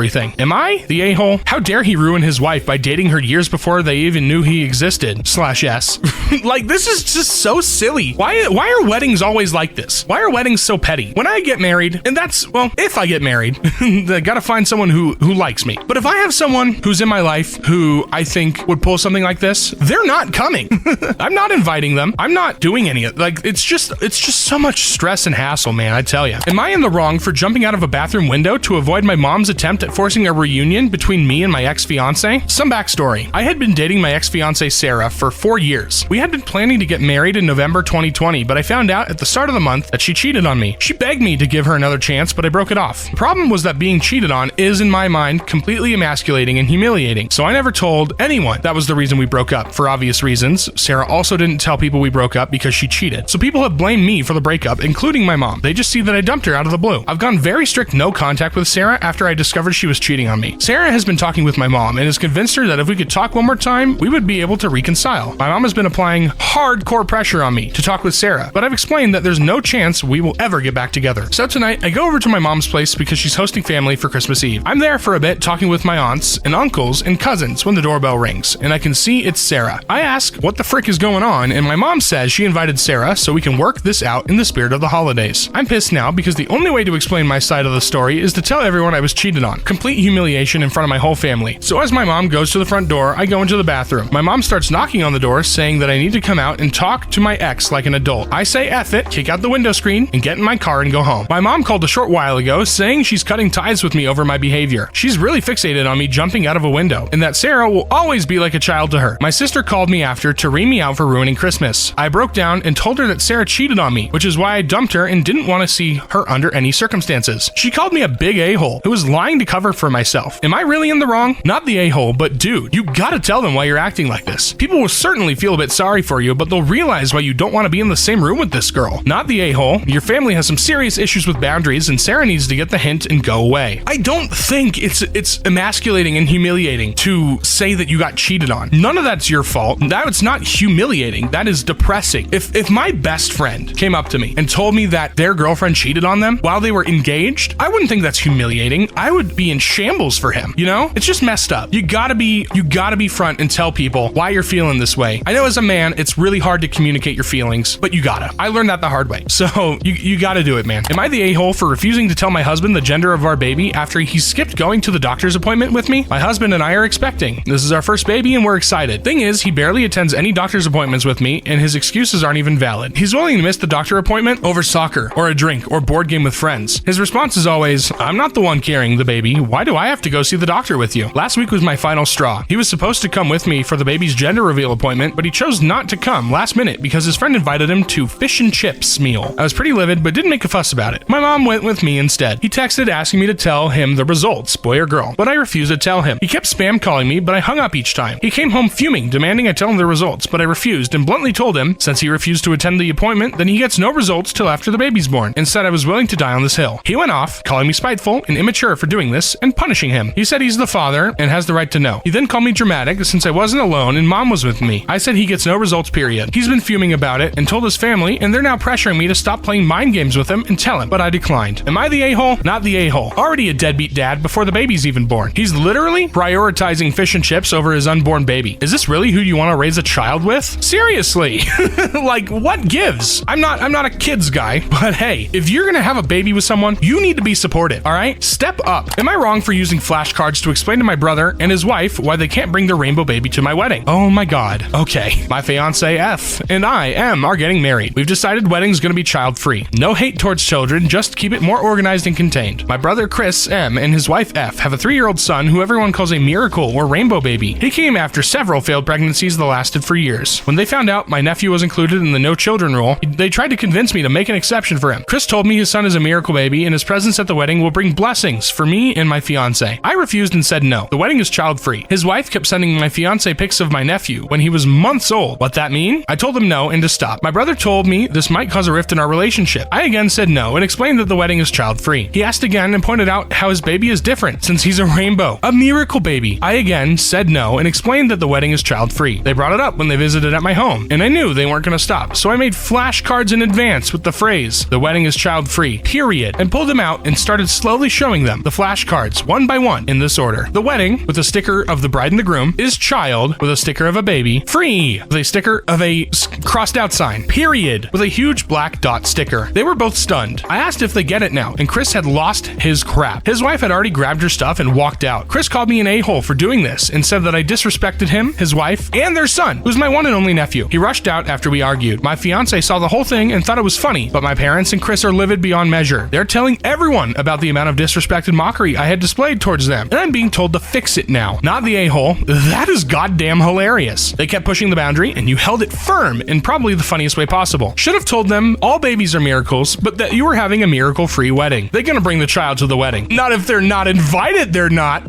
everything. Am I the a-hole? How dare he ruin his wife by dating her years before they even knew he existed? /S. Like, this is just so silly. Why are weddings always like this? Why are weddings so petty? When I get married, and that's, well, if I get married, I gotta find someone who likes me. But if I have someone who's in my life who I think would pull something like this, they're not coming. I'm not inviting them. I'm not doing any of it. Like, it's just so much stress and hassle, man, I tell you. Am I in the wrong for jumping out of a bathroom window to avoid my mom's attempt at forcing a reunion between me and my ex-fiance? Some backstory. I had been dating my ex-fiance Sarah for 4 years. We had been planning to get married in November 2020, but I found out at the start of the month that she cheated on me. She begged me to give her another chance, but I broke it off. The problem was that being cheated on is, in my mind, completely emasculating and humiliating, so I never told anyone. That was the reason we broke up, for obvious reasons. Sarah also didn't tell people we broke up because she cheated. So people have blamed me for the breakup, including my mom. They just see that I dumped her out of the blue. I've gone very strict no contact with Sarah after I discovered she was cheating on me. Sarah has been talking with my mom and has convinced her that if we could talk one more time, we would be able to reconcile. My mom has been applying hardcore pressure on me to talk with Sarah, but I've explained that there's no chance we will ever get back together. So tonight, I go over to my mom's place because she's hosting family for Christmas Eve. I'm there for a bit talking with my aunts and uncles and cousins when the doorbell rings, and I can see it's Sarah. I ask what the frick is going on, and my mom says she invited Sarah so we can work this out in the spirit of the holidays. I'm pissed now because the only way to explain my side of the story is to tell everyone I was cheated on. Complete humiliation in front of my whole family. So as my mom goes to the front door, I go into the bathroom. My mom starts knocking on the door saying that I need to come out and talk to my ex like an adult. I say F it, kick out the window screen, and get in my car and go home. My mom called a short while ago saying she's cutting ties with me over my behavior. She's really fixated on me jumping out of a window, and that Sarah will always be like a child to her. My sister called me after to ream me out for ruining Christmas. I broke down and told her that Sarah cheated on me, which is why I dumped her and didn't want to see her under any circumstances. She called me a big a-hole who was lying to cover for myself. Am I really in the wrong? Not the a-hole, but dude, you gotta tell them why you're acting like this. People will certainly feel a bit sorry for you, but they'll realize why you don't want to be in the same room with this girl. Not the a-hole. Your family has some serious issues with boundaries, and Sarah needs to get the hint and go away. I don't think it's emasculating and humiliating to say that you got cheated on. None of that's your fault. That's not humiliating. That is depressing. If my best friend came up to me and told me that their girlfriend cheated on them while they were engaged, I wouldn't think that's humiliating. I would be in shambles for him. You know? It's just messed up. You gotta be front and tell people why you're feeling this way. I know as a man, it's really hard to communicate your feelings, but you gotta. I learned that the hard way. So you gotta do it, man. Am I the a-hole for refusing to tell my husband the gender of our baby after he skipped going to the doctor's appointment with me? My husband and I are expecting. This is our first baby and we're excited. Thing is, he barely attends any doctor's appointments with me and his excuses aren't even valid. He's willing to miss the doctor appointment over soccer or a drink or board game with friends. His response is always, I'm not the one carrying the baby. Why do I have to go see the doctor with you? Last week was my final straw. He was supposed to come with me for the baby's gender reveal appointment, but he chose not to come last minute because his friend invited him to fish and chips meal. I was pretty livid, but didn't make a fuss about it. My mom went with me instead. He texted asking me to tell him the results, boy or girl, but I refused to tell him. He kept spam calling me, but I hung up each time. He came home fuming, demanding I tell him the results, but I refused and bluntly told him, since he refused to attend the appointment, then he gets no results till after the baby's born. Instead, I was willing to die on this hill. He went off, calling me spiteful and immature for doing this, and punishing him. He said he's the father and has the right to know. He then called me dramatic since I wasn't alone and mom was with me. I said he gets no results, period. He's been fuming about it and told his family, and they're now pressuring me to stop playing mind games with him and tell him, but I declined. Am I the a-hole? Not the a-hole. Already a deadbeat dad before the baby's even born. He's literally prioritizing fish and chips over his unborn baby. Is this really who you want to raise a child with? Seriously. Like, what gives? I'm not a kids guy, but hey, if you're gonna have a baby with someone, you need to be supportive, alright? Step up. Am I wrong for using flashcards to explain to my brother and his wife why they can't bring their rainbow baby to my wedding? Oh my god. Okay. My fiance F and I are getting married. We've decided wedding's gonna be child-free. No hate towards children, just keep it more organized and contained. My brother Chris M and his wife F have a 3-year-old son who everyone calls a miracle or rainbow baby. He came after several failed pregnancies that lasted for years. When they found out my nephew was included in the no children rule, they tried to convince me to make an exception for him. Chris told me his son is a miracle baby and his presence at the wedding will bring blessings for me and my fiance. I refused and said no. The wedding is child-free. His wife kept sending my fiance pics of my nephew when he was months old. What that mean? I told him no and to stop. My brother told me this might cause a rift in our relationship. I again said no and explained that the wedding is child-free. He asked again and pointed out how his baby is different since he's a rainbow, a miracle baby. I again said no and explained that the wedding is child-free. They brought it up when they visited at my home, and I knew they weren't going to stop, so I made flashcards in advance with the phrase, "The wedding is child-free, period," and pulled them out and started slowly showing them. The flashcards cards, one by one, in this order. The wedding, with a sticker of the bride and the groom, is child, with a sticker of a baby, free, with a sticker of a crossed out sign, period, with a huge black dot sticker. They were both stunned. I asked if they get it now, and Chris had lost his crap. His wife had already grabbed her stuff and walked out. Chris called me an a-hole for doing this and said that I disrespected him, his wife, and their son, who's my one and only nephew. He rushed out after we argued. My fiance saw the whole thing and thought it was funny, but my parents and Chris are livid beyond measure. They're telling everyone about the amount of disrespect and mockery I had displayed towards them, and I'm being told to fix it now. Not the a-hole. That is goddamn hilarious. They kept pushing the boundary, and you held it firm in probably the funniest way possible. Should have told them all babies are miracles, but that you were having a miracle-free wedding. They're gonna bring the child to the wedding. Not if they're not invited, they're not.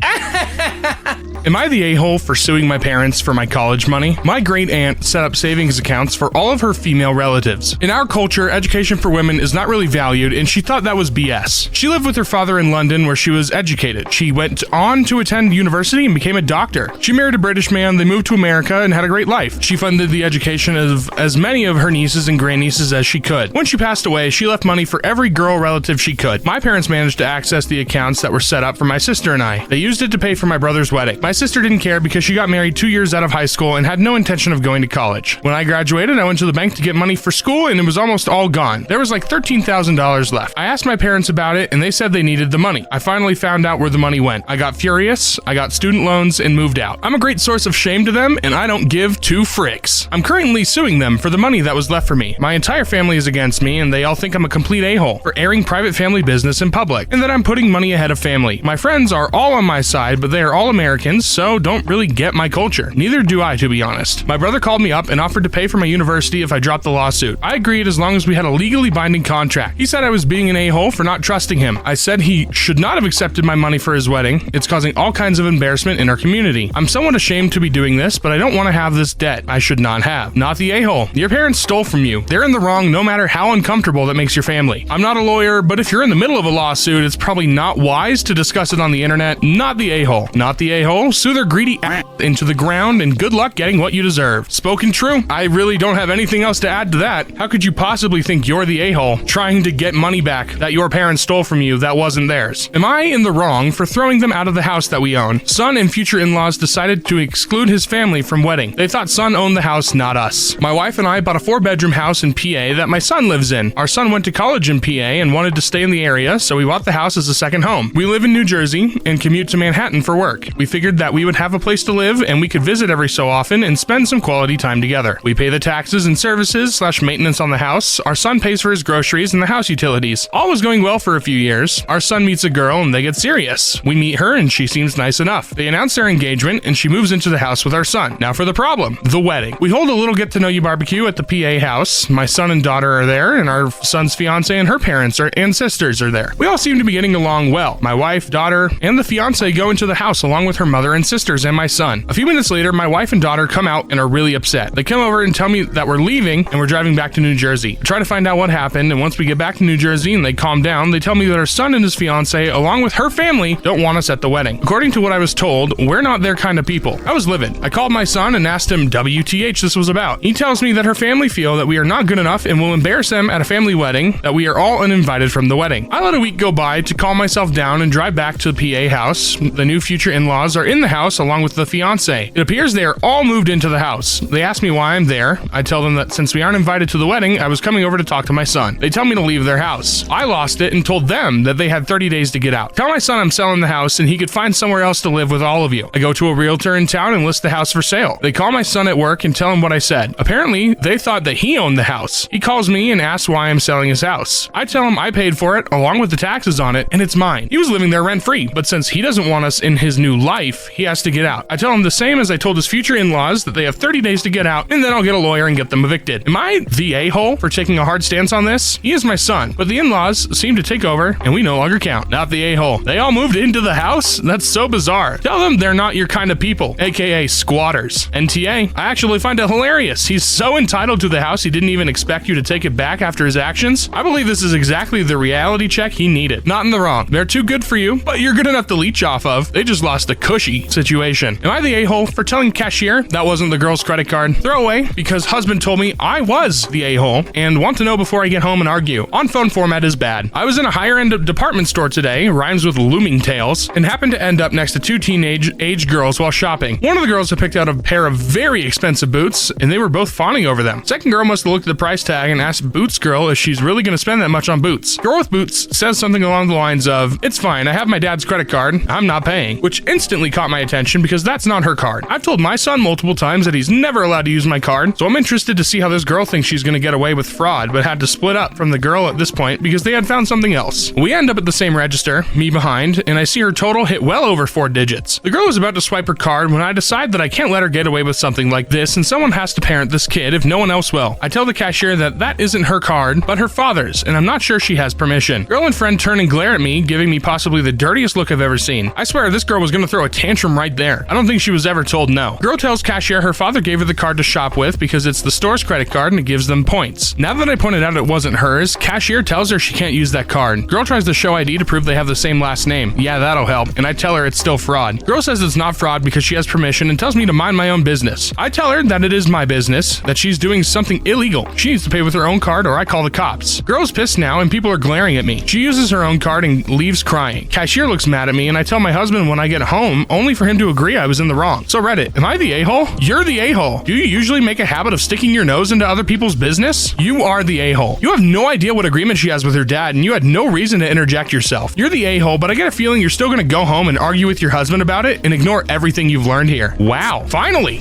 Am I the a-hole for suing my parents for my college money? My great aunt set up savings accounts for all of her female relatives. In our culture, education for women is not really valued, and she thought that was BS. She lived with her father in London, where she was educated. She went on to attend university and became a doctor. She married a British man, they moved to America, and had a great life. She funded the education of as many of her nieces and grandnieces as she could. When she passed away, she left money for every girl relative she could. My parents managed to access the accounts that were set up for my sister and I. They used it to pay for my brother's wedding. My sister didn't care because she got married 2 years out of high school and had no intention of going to college. When I graduated, I went to the bank to get money for school, and it was almost all gone. There was like $13,000 left. I asked my parents about it, and they said they needed the money. I finally found out where the money went. I got furious, I got student loans, and moved out. I'm a great source of shame to them, and I don't give two fricks. I'm currently suing them for the money that was left for me. My entire family is against me, and they all think I'm a complete a-hole for airing private family business in public, and that I'm putting money ahead of family. My friends are all on my side, but they are all Americans, so don't really get my culture. Neither do I, to be honest. My brother called me up and offered to pay for my university if I dropped the lawsuit. I agreed as long as we had a legally binding contract. He said I was being an a-hole for not trusting him. I said he should not have accepted my money for his wedding. It's causing all kinds of embarrassment in our community. I'm somewhat ashamed to be doing this, but I don't want to have this debt I should not have. Not the a-hole. Your parents stole from you. They're in the wrong no matter how uncomfortable that makes your family. I'm not a lawyer, but if you're in the middle of a lawsuit, it's probably not wise to discuss it on the internet. Not the a-hole. Not the a-hole. Sue their greedy ass into the ground, and good luck getting what you deserve. Spoken true. I really don't have anything else to add to that. How could you possibly think you're the a-hole trying to get money back that your parents stole from you that wasn't theirs? Am I in the wrong for throwing them out of the house that we own? Son and future in-laws decided to exclude his family from wedding. They thought son owned the house, not us. My wife and I bought a 4-bedroom house in PA that my son lives in. Our son went to college in PA and wanted to stay in the area, so we bought the house as a second home. We live in New Jersey and commute to Manhattan for work. We figured that we would have a place to live and we could visit every so often and spend some quality time together. We pay the taxes and services / maintenance on the house. Our son pays for his groceries and the house utilities. All was going well for a few years. Our son meets a girl and they get serious. We meet her and she seems nice enough. They announce their engagement and she moves into the house with our son. Now for the problem, the wedding. We hold a little get-to-know-you barbecue at the PA house. My son and daughter are there, and our son's fiance and her parents and sisters are there. We all seem to be getting along well. My wife, daughter, and the fiance go into the house along with her mother and sisters and my son. A few minutes later, my wife and daughter come out and are really upset. They come over and tell me that we're leaving and we're driving back to New Jersey. I try to find out what happened, and once we get back to New Jersey and they calm down, they tell me that our son and his fiance, along with her family, don't want us at the wedding. According to what I was told, we're not their kind of people. I was livid. I called my son and asked him WTH this was about. He tells me that her family feel that we are not good enough and will embarrass them at a family wedding, that we are all uninvited from the wedding. I let a week go by to calm myself down and drive back to the PA house. The new future in-laws are in the house along with the fiance. It appears they are all moved into the house. They ask me why I'm there. I tell them that since we aren't invited to the wedding, I was coming over to talk to my son. They tell me to leave their house. I lost it and told them that they had 30 days to get out. Tell my son I'm selling the house and he could find somewhere else to live with all of you. I go to a realtor in town and list the house for sale. They call my son at work and tell him what I said. Apparently, they thought that he owned the house. He calls me and asks why I'm selling his house. I tell him I paid for it along with the taxes on it and it's mine. He was living there rent-free, but since he doesn't want us in his new life, he has to get out. I tell him the same as I told his future in-laws, that they have 30 days to get out and then I'll get a lawyer and get them evicted. Am I the a-hole for taking a hard stance on this? He is my son, but the in-laws seem to take over and we no longer count. Not the a-hole. They all moved into the house? That's so bizarre. Tell them they're not your kind of people, aka squatters. NTA, I actually find it hilarious. He's so entitled to the house he didn't even expect you to take it back after his actions. I believe this is exactly the reality check he needed. Not in the wrong. They're too good for you, but you're good enough to leech off of. They just lost a cushy sketchy situation. Am I the a-hole for telling cashier that wasn't the girl's credit card? Throw away, because husband told me I was the a-hole and want to know before I get home and argue. On phone format is bad. I was in a higher end department store today, rhymes with looming tales, and happened to end up next to two teenage girls while shopping. One of the girls had picked out a pair of very expensive boots, and they were both fawning over them. Second girl must have looked at the price tag and asked Boots girl if she's really going to spend that much on boots. Girl with boots says something along the lines of, "It's fine, I have my dad's credit card, I'm not paying," which instantly caught my attention because that's not her card. I've told my son multiple times that he's never allowed to use my card, so I'm interested to see how this girl thinks she's going to get away with fraud, but had to split up from the girl at this point because they had found something else. We end up at the same register, me behind, and I see her total hit well over 4 digits. The girl was about to swipe her card when I decide that I can't let her get away with something like this, and someone has to parent this kid if no one else will. I tell the cashier that that isn't her card, but her father's, and I'm not sure she has permission. Girl and friend turn and glare at me, giving me possibly the dirtiest look I've ever seen. I swear this girl was going to throw a tantrum right there. I don't think she was ever told no. Girl tells cashier her father gave her the card to shop with because it's the store's credit card and it gives them points. Now that I pointed out it wasn't hers, cashier tells her she can't use that card. Girl tries to show ID to prove they have the same last name. Yeah, that'll help. And I tell her it's still fraud. Girl says it's not fraud because she has permission and tells me to mind my own business. I tell her that it is my business, that she's doing something illegal. She needs to pay with her own card or I call the cops. Girl's pissed now and people are glaring at me. She uses her own card and leaves crying. Cashier looks mad at me and I tell my husband when I get home, only for him to agree I was in the wrong. So Reddit, am I the a-hole? You're the a-hole. Do you usually make a habit of sticking your nose into other people's business? You are the a-hole. You have no idea what agreement she has with her dad and you had no reason to interject yourself. You're the a-hole, but I get a feeling you're still gonna go home and argue with your husband about it and ignore everything you've learned here. Wow, finally!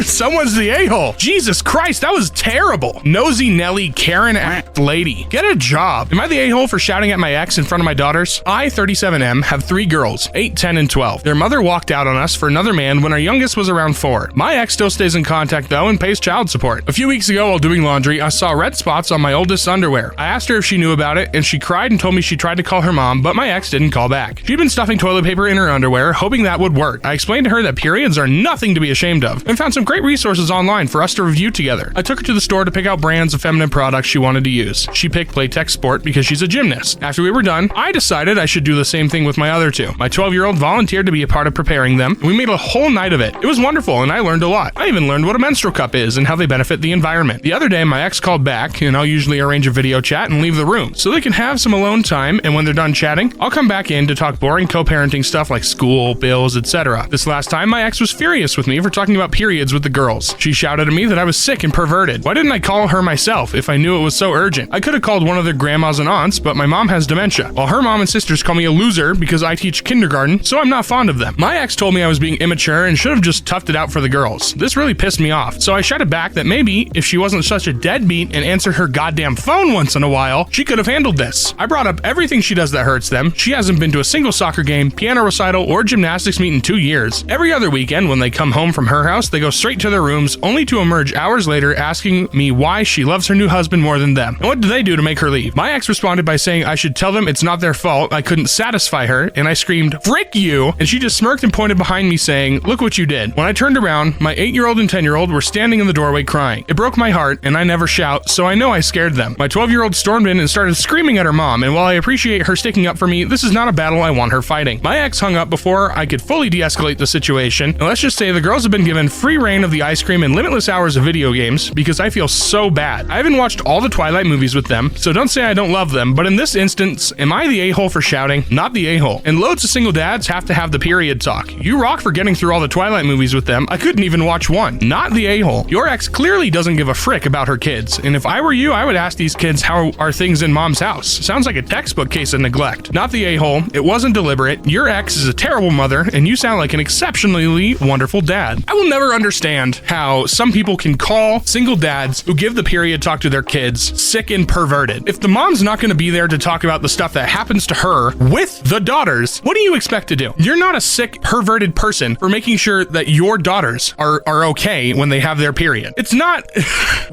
Someone's the a-hole. Jesus Christ, that was terrible. Nosy Nelly Karen act lady. Get a job. Am I the a-hole for shouting at my ex in front of my daughters? I, 37M, have 3 girls, 8, 10, and 12. Their mother walked out on us for another man when our youngest was around 4. My ex still stays in contact though and pays child support. A few weeks ago while doing laundry, I saw red spots on my oldest's underwear. I asked her if she knew about it and she cried and told me she tried to call her mom, but my ex didn't call back. She'd been stuffing toilet paper in her underwear, hoping that would work. I explained to her that periods are nothing to be ashamed of and found some great resources online for us to review together. I took her to the store to pick out brands of feminine products she wanted to use. She picked Playtex Sport because she's a gymnast. After we were done, I decided I should do the same thing with my other 2. My 12-year-old volunteered to be a part of preparing them, and we made a whole night of it. It was wonderful, and I learned a lot. I even learned what a menstrual cup is and how they benefit the environment. The other day, my ex called back, and I'll usually arrange a video chat and leave the room so they can have some alone time, and when they're done chatting, I'll come back in to talk boring co-parenting stuff like school, bills, etc. This last time, my ex was furious with me for talking about periods with the girls. She shouted at me that I was sick and perverted. Why didn't I call her myself if I knew it was so urgent? I could have called one of their grandmas and aunts, but my mom has dementia, while her mom and sisters call me a loser because I teach kindergarten, so I'm not fond of them. My ex told me I was being immature and should have just toughed it out for the girls. This really pissed me off, so I shouted back that maybe if she wasn't such a deadbeat and answered her goddamn phone once in a while, she could have handled this. I brought up everything she does that hurts them. She hasn't been to a single soccer game, piano recital, or gymnastics meet in 2 years. Every other weekend when they come home from her house, they go straight to their rooms, only to emerge hours later asking me why she loves her new husband more than them. And what do they do to make her leave? My ex responded by saying I should tell them it's not their fault, I couldn't satisfy her, and I screamed, "Frick you!" And she just smirked and pointed behind me saying, "Look what you did." When I turned around, my 8-year-old and 10-year-old were standing in the doorway crying. It broke my heart, and I never shout, so I know I scared them. My 12-year-old stormed in and started screaming at her mom, and while I appreciate her sticking up for me, this is not a battle I want her fighting. My ex hung up before I could fully de-escalate the situation, and let's just say the girls have been given free reign of the ice cream and limitless hours of video games because I feel so bad. I haven't watched all the Twilight movies with them, so don't say I don't love them, but in this instance, am I the a-hole for shouting? Not the a-hole. And loads of single dads have to have the period talk. You rock for getting through all the Twilight movies with them. I couldn't even watch one. Not the a-hole. Your ex clearly doesn't give a frick about her kids, and if I were you, I would ask these kids how are things in mom's house. Sounds like a textbook case of neglect. Not the a-hole. It wasn't deliberate. Your ex is a terrible mother, and you sound like an exceptionally wonderful dad. I will never understand how some people can call single dads who give the period talk to their kids sick and perverted. If the mom's not going to be there to talk about the stuff that happens to her with the daughters, what do you expect to do? You're not a sick, perverted person for making sure that your daughters are okay when they have their period. It's not...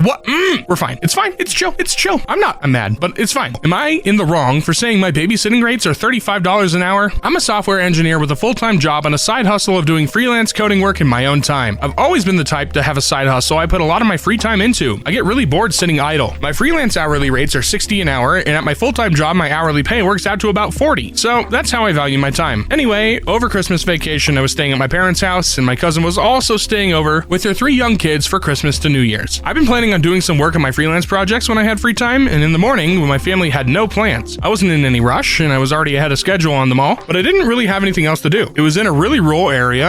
What? We're fine. It's fine. It's chill. It's chill. I'm mad, but it's fine. Am I in the wrong for saying my babysitting rates are $35 an hour? I'm a software engineer with a full-time job and a side hustle of doing freelance coding work in my own time. I've always been the type to have a side hustle I put a lot of my free time into. I get really bored sitting idle. My freelance hourly rates are $60 an hour, and at my full-time job, my hourly pay works out to about $40. So that's how I value my time. Anyway, over Christmas Christmas vacation, I was staying at my parents' house, and my cousin was also staying over with her 3 young kids for Christmas to New Year's. I've been planning on doing some work on my freelance projects when I had free time, and in the morning, when my family had no plans. I wasn't in any rush, and I was already ahead of schedule on them all, but I didn't really have anything else to do. It was in a really rural area,